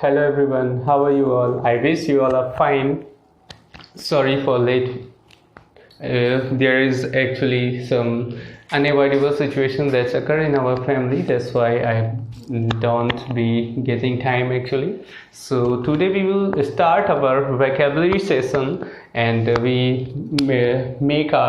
Hello everyone, how are you all? I wish you all are fine. Sorry for late. There is actually some unavoidable situation that's occur in our family. That's why I don't be getting time actually. So today we will start our vocabulary session, and we make a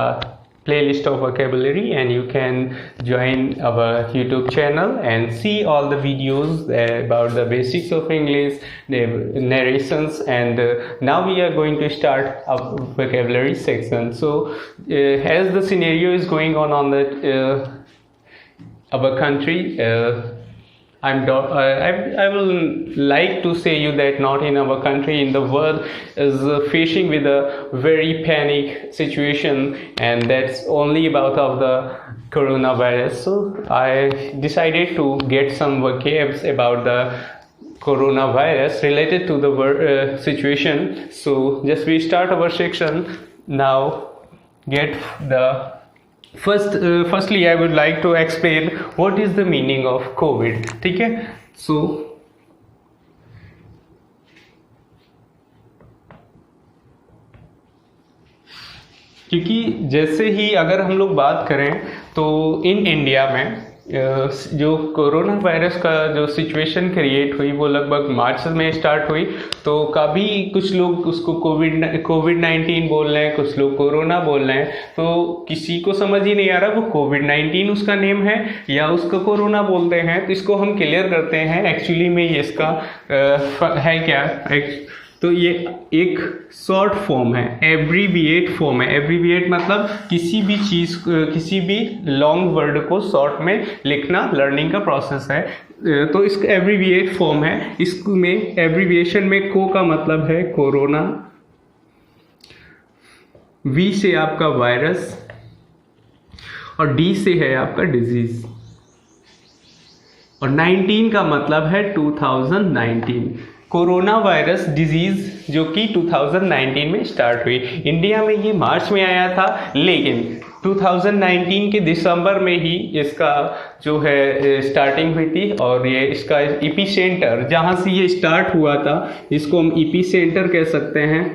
playlist of vocabulary, and you can join our YouTube channel and see all the videos about the basics of English, the narrations, and now we are going to start our vocabulary section. So as the scenario is going on the our country, I will like to say you that not in our country, in the world is facing with a very panic situation, and that's only about of the coronavirus. So I decided to get some vocabs about the coronavirus related to the situation. So just we start our section now. Get the firstly I would like to explain what is the meaning of COVID. ठीक है, so क्योंकि जैसे ही अगर हम लोग बात करें तो इन इंडिया में जो कोरोना वायरस का जो सिचुएशन क्रिएट हुई वो लगभग मार्च में स्टार्ट हुई। तो कभी कुछ लोग उसको कोविड-19 बोल रहे हैं, कुछ लोग कोरोना बोल रहे हैं, तो किसी को समझ ही नहीं आ रहा वो कोविड-19 उसका नेम है या उसको कोरोना बोलते हैं। तो इसको हम क्लियर करते हैं एक्चुअली में ये इसका है क्या। तो ये एक शॉर्ट फॉर्म है, एब्रीविएट फॉर्म है। एब्रीविएट मतलब किसी भी चीज़, किसी भी लॉन्ग वर्ड को शॉर्ट में लिखना लर्निंग का प्रोसेस है। तो इसका एब्रीविएट फॉर्म है। इसमें एब्रीविएशन में को का मतलब है कोरोना, वी से आपका वायरस, और डी से है आपका डिजीज, और 19 का मतलब है 2019। कोरोना वायरस डिजीज जो कि 2019 में स्टार्ट हुई। इंडिया में ये मार्च में आया था, लेकिन 2019 के दिसंबर में ही इसका जो है स्टार्टिंग हुई थी। और ये इसका ईपी सेंटर जहाँ से ये स्टार्ट हुआ था, इसको हम ईपी सेंटर कह सकते हैं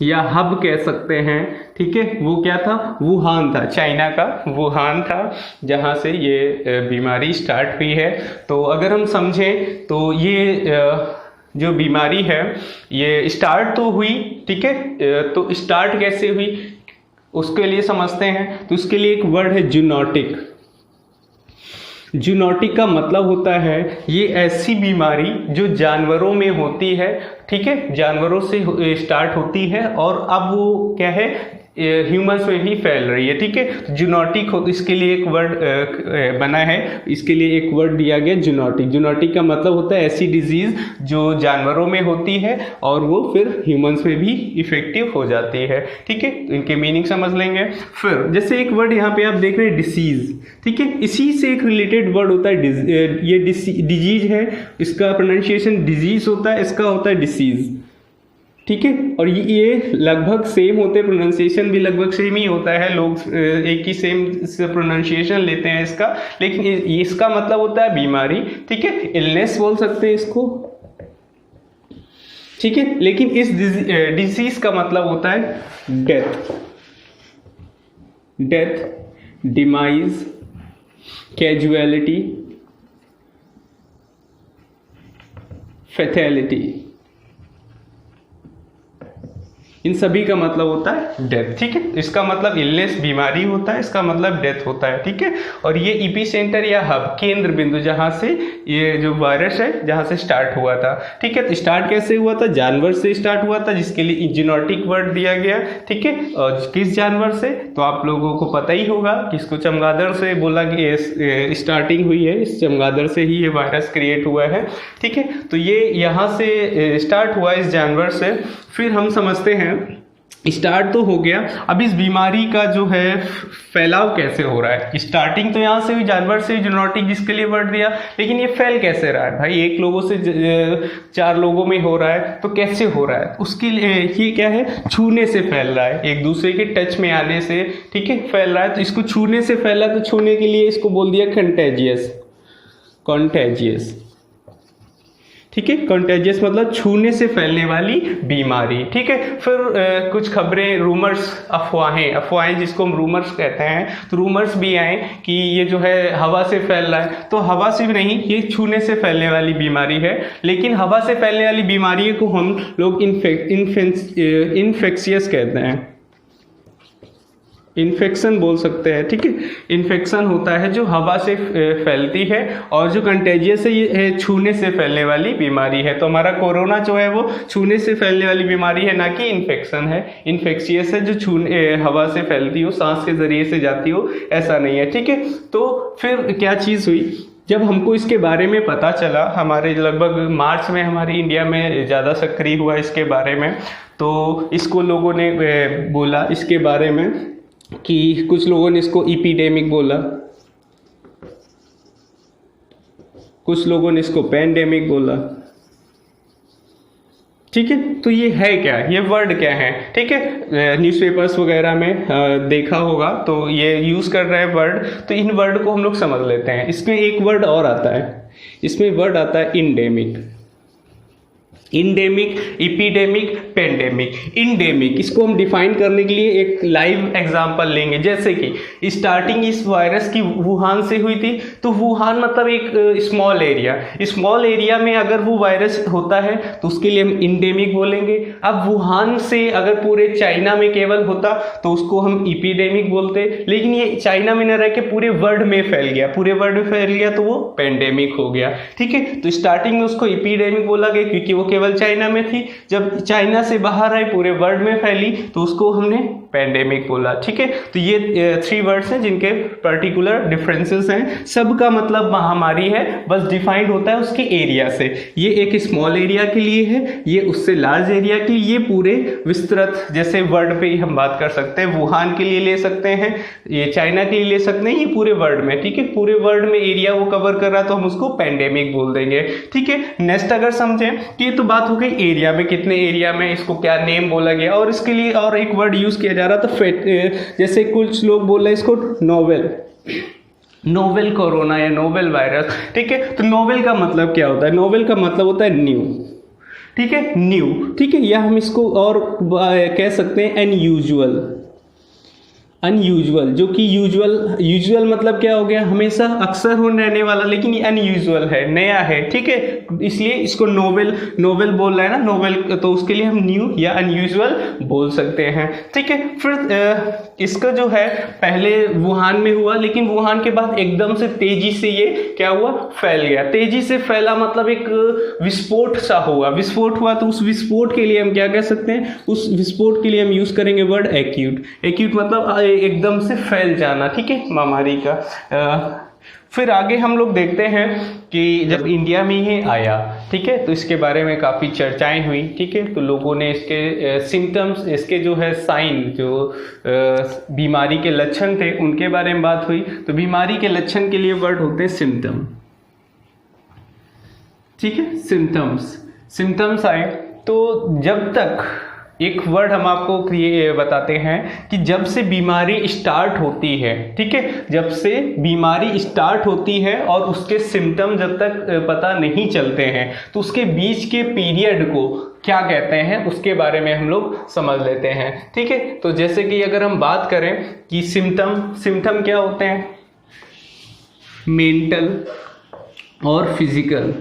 या हब कह सकते हैं। ठीक है, वो क्या था, वुहान था, चाइना का वुहान था जहाँ से ये बीमारी स्टार्ट हुई है। तो अगर हम समझें तो ये जो बीमारी है ये स्टार्ट तो हुई, ठीक है, तो स्टार्ट कैसे हुई उसके लिए समझते हैं। तो उसके लिए एक वर्ड है जूनोटिक। जूनोटिक का मतलब होता है ये ऐसी बीमारी जो जानवरों में होती है, ठीक है, जानवरों से स्टार्ट होती है और अब वो क्या है ह्यूमंस में भी फैल रही है। ठीक है, जूनोटिक हो, इसके लिए एक वर्ड बना है, इसके लिए एक वर्ड दिया गया जूनोटिक। जूनोटिक का मतलब होता है ऐसी डिजीज जो जानवरों में होती है और वो फिर ह्यूमंस में भी इफेक्टिव हो जाती है। ठीक है, तो इनके मीनिंग समझ लेंगे। फिर जैसे एक वर्ड यहाँ पे आप देख रहे हैं डिसीज, ठीक है, इसी से एक रिलेटेड वर्ड होता है ये डिजीज है, इसका प्रोनाउंसिएशन डिजीज होता है, इसका होता है डिसीज। ठीक है, और ये लगभग सेम होते हैं, प्रोनाउंसिएशन भी लगभग सेम ही होता है, लोग एक ही सेम प्रोनाउंसिएशन लेते हैं इसका, लेकिन इसका मतलब होता है बीमारी। ठीक है, इलनेस बोल सकते हैं इसको, ठीक है, लेकिन इस डिजीज का मतलब होता है death, death, demise, casualty, fatality, इन सभी का मतलब होता है डेथ। ठीक है, इसका मतलब इलनेस बीमारी होता है, इसका मतलब डेथ होता है। ठीक है, और ये ईपी सेंटर या हब केंद्र बिंदु जहां से ये जो वायरस है जहां से स्टार्ट हुआ था। ठीक है, तो स्टार्ट कैसे हुआ था, जानवर से स्टार्ट हुआ था जिसके लिए जूनोटिक वर्ड दिया गया। ठीक है, और किस जानवर से तो आप लोगों को पता ही होगा, किसको चमगादड़ से बोला कि स्टार्टिंग हुई है, इस चमगादड़ से ही ये वायरस क्रिएट हुआ है। ठीक है, तो ये यहाँ से स्टार्ट हुआ इस जानवर से। फिर हम समझते हैं स्टार्ट तो हो गया, अब इस बीमारी का जो है फैलाव कैसे हो रहा है। स्टार्टिंग तो यहाँ से हुई जानवर से, जूनोटिक जिसके लिए वर्ड दिया, लेकिन ये फैल कैसे रहा है भाई, एक लोगों से 4 लोगों में हो रहा है तो कैसे हो रहा है, उसके लिए ये क्या है, छूने से फैल रहा है, एक दूसरे के टच में आने से, ठीक है, फैल रहा है। तो इसको छूने से फैला, तो छूने के लिए इसको बोल दिया कंटेजियस, कॉन्टेजियस। ठीक है। कंटेजियस मतलब छूने से फैलने वाली बीमारी, ठीक है। फिर कुछ खबरें, रूमर्स, अफवाहें जिसको हम रूमर्स कहते हैं, तो रूमर्स भी आए कि ये जो है हवा से फैल रहा है, तो हवा से भी नहीं, ये छूने से फैलने वाली बीमारी है। लेकिन हवा से फैलने वाली बीमारी को हम लोग इन्फेक्शियस कहते हैं, इन्फेक्शन बोल सकते हैं, ठीक है। इन्फेक्शन होता है जो हवा से फैलती है, और जो कंटेजियस है ये है छूने से फैलने वाली बीमारी है। तो हमारा कोरोना जो है वो छूने से फैलने वाली बीमारी है, ना कि इन्फेक्शन है। इन्फेक्शियस है जो हवा से फैलती हो, सांस के जरिए से जाती हो, ऐसा नहीं है, ठीक है। तो फिर क्या चीज़ हुई, जब हमको इसके बारे में पता चला, हमारे लगभग मार्च में हमारी इंडिया में ज़्यादा सक्रिय हुआ इसके बारे में, तो इसको लोगों ने बोला इसके बारे में कि कुछ लोगों ने इसको एपिडेमिक बोला, कुछ लोगों ने इसको पैंडेमिक बोला, ठीक है। तो ये है क्या, ये वर्ड क्या है, ठीक है। न्यूज़पेपर्स वगैरह में देखा होगा, तो ये यूज़ कर रहे हैं वर्ड, तो इन वर्ड को हम लोग समझ लेते हैं। इसमें एक वर्ड और आता है, इसमें वर्ड आता है endemic. Endemic, epidemic, pandemic. Endemic, इसको हम डिफाइन करने के लिए एक लाइव एग्जांपल लेंगे। जैसे कि स्टार्टिंग इस वायरस की वुहान से हुई थी, तो वुहान मतलब एक स्मॉल एरिया, स्मॉल एरिया में अगर वो वायरस होता है तो उसके लिए हम इंडेमिक बोलेंगे। अब वुहान से अगर पूरे चाइना में केवल होता तो उसको हम एपिडेमिक बोलते, लेकिन ये चाइना में न रह के पूरे वर्ल्ड में फैल गया, पूरे वर्ल्ड में फैल गया, तो वो पेंडेमिक हो गया, ठीक है। तो स्टार्टिंग में उसको एपिडेमिक बोला गया क्योंकि वो केवल चाइना में थी, जब चाइना से बाहर आई पूरे वर्ल्ड में फैली तो उसको हमने पेंडेमिक बोला, ठीक है। तो ये 3 वर्ड्स हैं जिनके पर्टिकुलर डिफरेंसेस हैं, सबका मतलब महामारी है, बस डिफाइंड होता है उसके एरिया से। ये एक स्मॉल एरिया के लिए है, ये उससे लार्ज एरिया के लिए, ये पूरे विस्तृत, जैसे वर्ल्ड पे ही हम बात कर सकते हैं, वुहान के लिए ले सकते हैं, ये चाइना के लिए ले सकते हैं, ये पूरे वर्ल्ड में, ठीक है। पूरे वर्ल्ड में एरिया वो कवर कर रहा है तो हम उसको पेंडेमिक बोल देंगे, ठीक है। नेक्स्ट अगर समझें कि ये तो बात हो गई एरिया में, कितने एरिया में इसको क्या नेम बोला गया, और इसके लिए और एक वर्ड यूज किया जा रहा था, जैसे कुछ लोग बोल रहे हैं इसको नोवेल कोरोना या नोवेल वायरस, ठीक है। तो नोवेल का मतलब क्या होता है, नोवेल का मतलब होता है न्यू, ठीक है, न्यू, ठीक है। या हम इसको और कह सकते हैं अनयूजुअल, अनयूजुअल, जो कि यूजुअल मतलब क्या हो गया, हमेशा अक्सर होने रहने वाला, लेकिन ये अनयूजुअल है, नया है, ठीक है। इसलिए इसको नोवेल बोल रहा है ना, नोवेल, तो उसके लिए हम न्यू या अनयूजुअल बोल सकते हैं, ठीक है। फिर इसका जो है पहले वुहान में हुआ, लेकिन वुहान के बाद एकदम से तेजी से ये क्या हुआ, फैल गया। तेजी से फैला मतलब एक विस्फोट सा हुआ, विस्फोट हुआ, तो उस विस्फोट के लिए हम क्या कह सकते हैं, उस विस्फोट के लिए हम यूज करेंगे वर्ड एक्यूट। एक्यूट मतलब एकदम से फैल जाना, ठीक है, महामारी का। फिर आगे हम लोग देखते हैं कि जब इंडिया में ये आया, ठीक है, तो इसके बारे में काफ़ी चर्चाएं हुई, ठीक है। तो लोगों ने इसके सिम्टम्स, इसके जो है साइन, जो बीमारी के लक्षण थे उनके बारे में बात हुई। तो बीमारी के लक्षण के लिए वर्ड होते हैं सिम्टम, ठीक है, सिम्टम्स आए। तो जब तक एक वर्ड हम आपको बताते हैं कि जब से बीमारी स्टार्ट होती है, ठीक है, जब से बीमारी स्टार्ट होती है और उसके सिम्टम जब तक पता नहीं चलते हैं, तो उसके बीच के पीरियड को क्या कहते हैं उसके बारे में हम लोग समझ लेते हैं, ठीक है। तो जैसे कि अगर हम बात करें कि सिम्टम क्या होते हैं, मेंटल और फिजिकल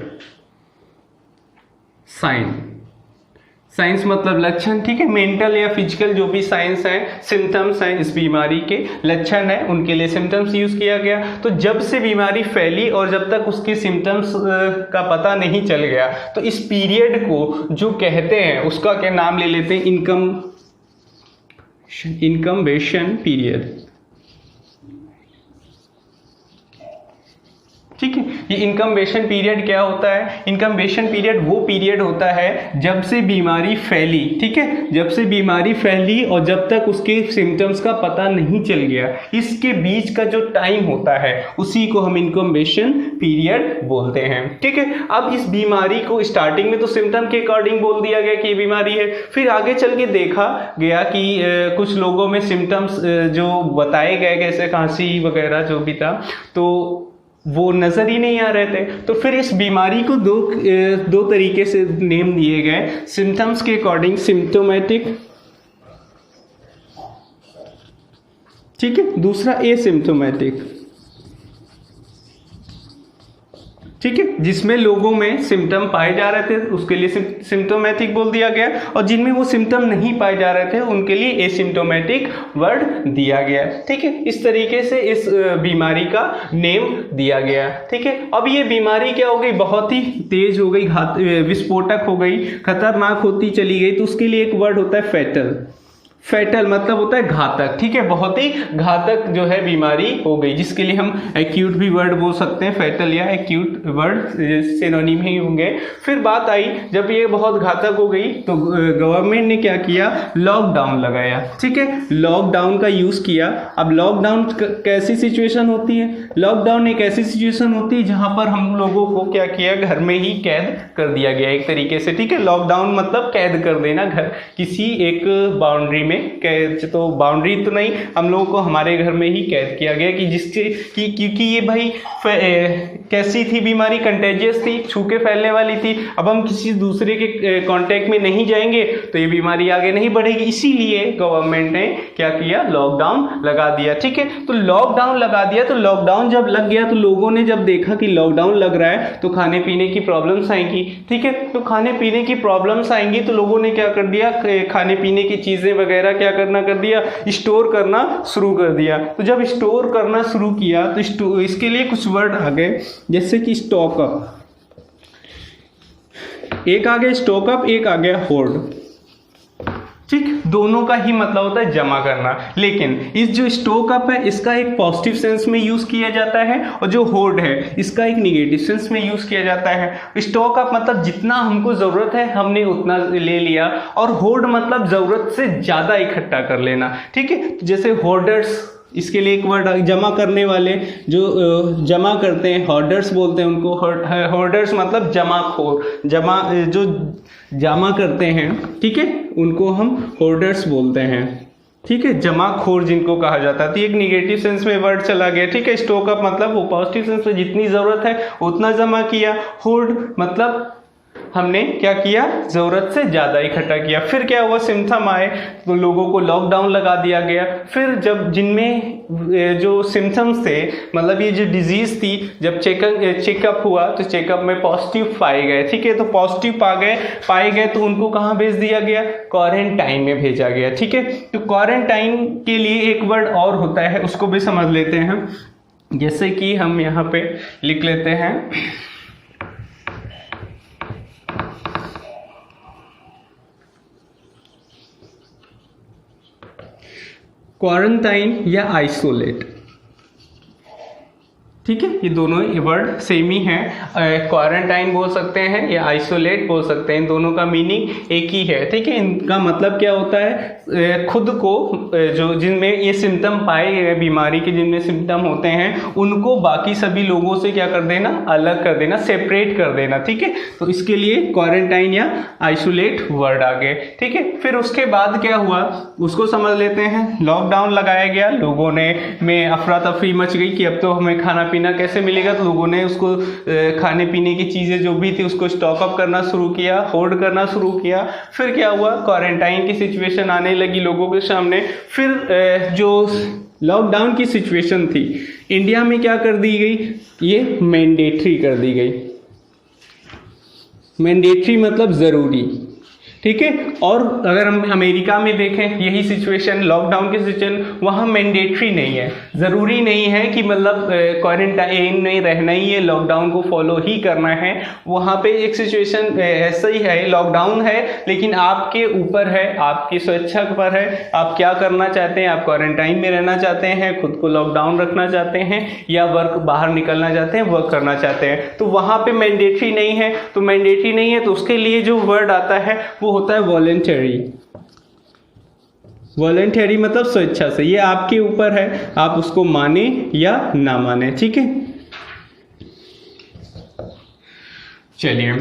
साइंस मतलब लक्षण, ठीक है। मेंटल या फिजिकल जो भी साइंस हैं, सिम्टम्स हैं, इस बीमारी के लक्षण हैं, उनके लिए सिम्टम्स यूज किया गया। तो जब से बीमारी फैली और जब तक उसके सिम्टम्स का पता नहीं चल गया, तो इस पीरियड को जो कहते हैं उसका क्या नाम ले लेते हैं, इनकम्बेशन पीरियड, ठीक है। ये इनकम्बेशन पीरियड क्या होता है, इनकम्बेशन पीरियड वो पीरियड होता है जब से बीमारी फैली, ठीक है, जब से बीमारी फैली और जब तक उसके सिम्टम्स का पता नहीं चल गया, इसके बीच का जो टाइम होता है उसी को हम इनकम्बेशन पीरियड बोलते हैं, ठीक है। अब इस बीमारी को स्टार्टिंग में तो सिम्टम के अकॉर्डिंग बोल दिया गया कि ये बीमारी है, फिर आगे चल के देखा गया कि कुछ लोगों में सिम्टम्स जो बताए गए जैसे खांसी वगैरह जो भी था, तो वो नज़र ही नहीं आ रहे थे। तो फिर इस बीमारी को दो तरीके से नेम दिए गए सिम्टम्स के अकॉर्डिंग, सिम्टोमेटिक, ठीक है, दूसरा एसिम्टोमेटिक, ठीक है, जिसमें लोगों में सिम्टम पाए जा रहे थे उसके लिए सिम्टोमेटिक बोल दिया गया, और जिनमें वो सिम्टम नहीं पाए जा रहे थे उनके लिए एसिम्टोमेटिक वर्ड दिया गया, ठीक है। इस तरीके से इस बीमारी का नेम दिया गया, ठीक है। अब ये बीमारी क्या हो गई, बहुत ही तेज हो गई, विस्फोटक हो गई, खतरनाक होती चली गई, तो उसके लिए एक वर्ड होता है फैटल। फैटल मतलब होता है घातक, ठीक है, बहुत ही घातक जो है बीमारी हो गई, जिसके लिए हम एक्यूट भी वर्ड बोल सकते हैं, फैटल या एक्यूट वर्ड सिनोनिम ही होंगे। फिर बात आई जब ये बहुत घातक हो गई तो गवर्नमेंट ने क्या किया, लॉकडाउन लगाया, ठीक है, लॉकडाउन का यूज किया। अब लॉकडाउन कैसी सिचुएशन होती है, लॉकडाउन एक ऐसी सिचुएशन होती है जहां पर हम लोगों को क्या किया, घर में ही कैद कर दिया गया एक तरीके से, ठीक है। लॉकडाउन मतलब कैद कर देना, घर किसी एक बाउंड्री में कैद, तो बाउंड्री तो नहीं, हम लोगों को हमारे घर में ही कैद किया गया कि जिससे कि क्योंकि ये भाई कैसी थी बीमारी, कंटेजियस थी, छू के फैलने वाली थी। अब हम किसी दूसरे के कांटेक्ट में नहीं जाएंगे तो ये बीमारी आगे नहीं बढ़ेगी, इसीलिए गवर्नमेंट ने क्या किया, लॉकडाउन लगा दिया, ठीक है। तो लॉकडाउन लगा दिया, तो लॉकडाउन जब लग गया तो लोगों ने जब देखा कि लॉकडाउन लग रहा है तो खाने पीने की प्रॉब्लम्स आएंगी, ठीक है। तो खाने पीने की प्रॉब्लम्स आएंगी तो लोगों ने क्या कर दिया, खाने पीने की चीजें वगैरह क्या करना कर दिया, स्टोर करना शुरू कर दिया। तो जब स्टोर करना शुरू किया तो इसके लिए कुछ वर्ड आ गए, जैसे कि स्टॉक अप, एक आ गया स्टॉक अप, एक आ गया होर्ड, ठीक, दोनों का ही मतलब होता है जमा करना। लेकिन इस जो स्टॉक अप है इसका एक पॉजिटिव सेंस में यूज किया जाता है, और जो होर्ड है इसका एक निगेटिव सेंस में यूज किया जाता है। स्टॉक अप मतलब जितना हमको जरूरत है हमने उतना ले लिया, और होर्ड मतलब जरूरत से ज्यादा इकट्ठा कर लेना, ठीक है। जैसे होर्डर्स, इसके लिए एक वर्ड, जमा करने वाले, जो जमा करते हैं होर्डर्स बोलते हैं उनको, होर्डर्स मतलब जमाखोर, जो जमा करते हैं, ठीक है, उनको हम होर्डर्स बोलते हैं, ठीक है, जमाखोर जिनको कहा जाता है। तो एक निगेटिव सेंस में वर्ड चला गया, ठीक है। स्टॉक अप मतलब वो पॉजिटिव सेंस में जितनी जरूरत है उतना जमा किया, होर्ड मतलब हमने क्या किया, जरूरत से ज्यादा इकट्ठा किया। फिर क्या हुआ, सिम्टम आए तो लोगों को लॉकडाउन लगा दिया गया। फिर जब जिनमें जो सिम्टम्स थे, मतलब ये जो डिजीज थी, जब चेकअप हुआ तो चेकअप में पॉजिटिव पाए गए, ठीक है। तो पॉजिटिव पाए गए तो उनको कहाँ भेज दिया गया, क्वारंटाइन में भेजा गया, ठीक है। तो क्वारंटाइन के लिए एक वर्ड और होता है, उसको भी समझ लेते हैं। जैसे कि हम यहाँ पे लिख लेते हैं क्वारंटाइन या आइसोलेट, ठीक है। ये दोनों वर्ड सेम ही हैं, क्वारंटाइन बोल सकते हैं या आइसोलेट बोल सकते हैं, इन दोनों का मीनिंग एक ही है, ठीक है। इनका मतलब क्या होता है, खुद को जो जिनमें ये सिम्टम पाए गए बीमारी के, जिनमें सिम्टम होते हैं उनको बाकी सभी लोगों से क्या कर देना, अलग कर देना, सेपरेट कर देना, ठीक है। तो इसके लिए क्वारंटाइन या आइसोलेट वर्ड आ गए, ठीक है। फिर उसके बाद क्या हुआ उसको समझ लेते हैं। लॉकडाउन लगाया गया, लोगों में अफरा तफरी मच गई कि अब तो हमें खाना पीना कैसे मिलेगा, तो लोगों ने उसको खाने पीने की चीज़ें जो भी थी उसको स्टॉक अप करना शुरू किया, होल्ड करना शुरू किया। फिर क्या हुआ, क्वारंटाइन की सिचुएशन आने लगी लोगों के सामने। फिर जो लॉकडाउन की सिचुएशन थी इंडिया में क्या कर दी गई, ये मैंडेटरी कर दी गई। मैंडेटरी मतलब ज़रूरी, ठीक है। और अगर हम अमेरिका में देखें यही सिचुएशन, लॉकडाउन की सिचुएशन, वहाँ मैंडेटरी नहीं है, ज़रूरी नहीं है कि मतलब क्वारंटाइन में रहना ही है, लॉकडाउन को फॉलो ही करना है। वहाँ पे एक सिचुएशन ऐसा ही है, लॉकडाउन है लेकिन आपके ऊपर है, आपकी स्वेच्छा पर है, आप क्या करना चाहते हैं, आप क्वारंटाइन में रहना चाहते हैं, खुद को लॉकडाउन रखना चाहते हैं, या वर्क बाहर निकलना चाहते हैं, वर्क करना चाहते हैं। तो वहाँ पे मैंडेटरी नहीं है, तो मैंडेटरी नहीं है तो उसके लिए जो वर्ड आता है वो होता है वॉलेंटरी। वॉलेंटरी मतलब स्वेच्छा से, ये आपके ऊपर है, आप उसको माने या ना माने, ठीक है। चलिए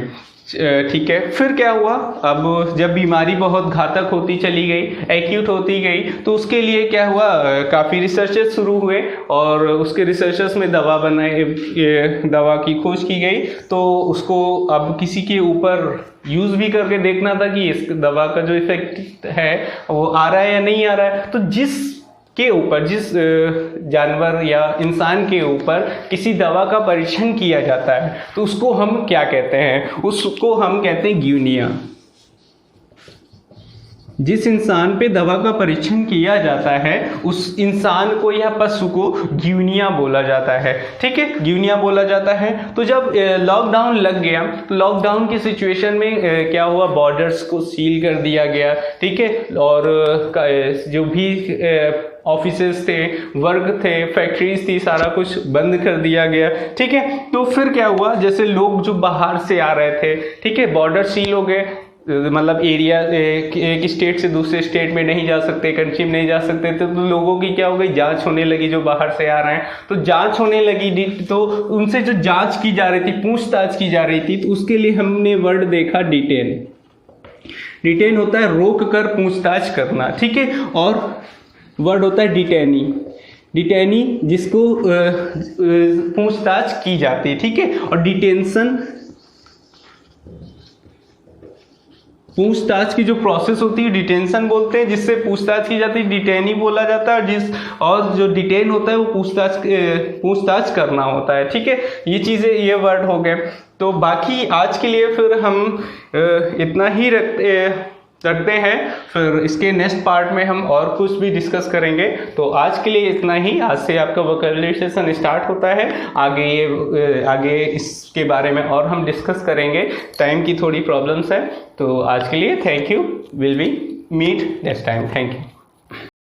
ठीक है, फिर क्या हुआ, अब जब बीमारी बहुत घातक होती चली गई, एक्यूट होती गई, तो उसके लिए क्या हुआ, काफ़ी रिसर्चेस शुरू हुए और उसके रिसर्चेस में दवा बनाए, दवा की खोज की गई। तो उसको अब किसी के ऊपर यूज़ भी करके देखना था कि इस दवा का जो इफेक्ट है वो आ रहा है या नहीं आ रहा है। तो जिस जानवर या इंसान के ऊपर किसी दवा का परीक्षण किया जाता है तो उसको हम क्या कहते हैं, उसको हम कहते हैं ग्यूनिया। जिस इंसान पे दवा का परीक्षण किया जाता है उस इंसान को या पशु को ग्यूनिया बोला जाता है। ठीक है, ग्यूनिया बोला जाता है। तो जब लॉकडाउन लग गया तो लॉकडाउन की सिचुएशन में क्या हुआ, बॉर्डर्स को सील कर दिया गया। ठीक है, और जो भी ऑफिसेस थे, वर्क थे, फैक्ट्रीज थी, सारा कुछ बंद कर दिया गया। ठीक है, तो फिर क्या हुआ, जैसे लोग जो बाहर से आ रहे थे, ठीक है, बॉर्डर सील हो गए, मतलब एरिया एक स्टेट से दूसरे स्टेट में नहीं जा सकते, कंट्री में नहीं जा सकते थे, तो लोगों की क्या हो गई, जांच होने लगी जो बाहर से आ रहे हैं। तो जांच होने लगी, तो उनसे जो जांच की जा रही थी, पूछताछ की जा रही थी, तो उसके लिए हमने वर्ड देखा डिटेन। डिटेन होता है रोक कर पूछताछ करना। ठीक है, और वर्ड होता है डिटेनी। डिटेनी जिसको पूछताछ की जाती है। ठीक है, और डिटेंशन पूछताछ की जो प्रोसेस होती है डिटेंशन बोलते हैं, जिससे पूछताछ की जाती है डिटेनी बोला जाता है, और जो डिटेन होता है वो पूछताछ करना होता है। ठीक है, ये चीज़ें, ये वर्ड हो गए। तो बाकी आज के लिए फिर हम इतना ही रखते हैं, फिर इसके नेक्स्ट पार्ट में हम और कुछ भी डिस्कस करेंगे। तो आज के लिए इतना ही। आज से आपका वोकैबुलरी सेशन स्टार्ट होता है। आगे इसके बारे में और हम डिस्कस करेंगे। टाइम की थोड़ी प्रॉब्लम्स है, तो आज के लिए thank you. Will be meet next time. Thank you.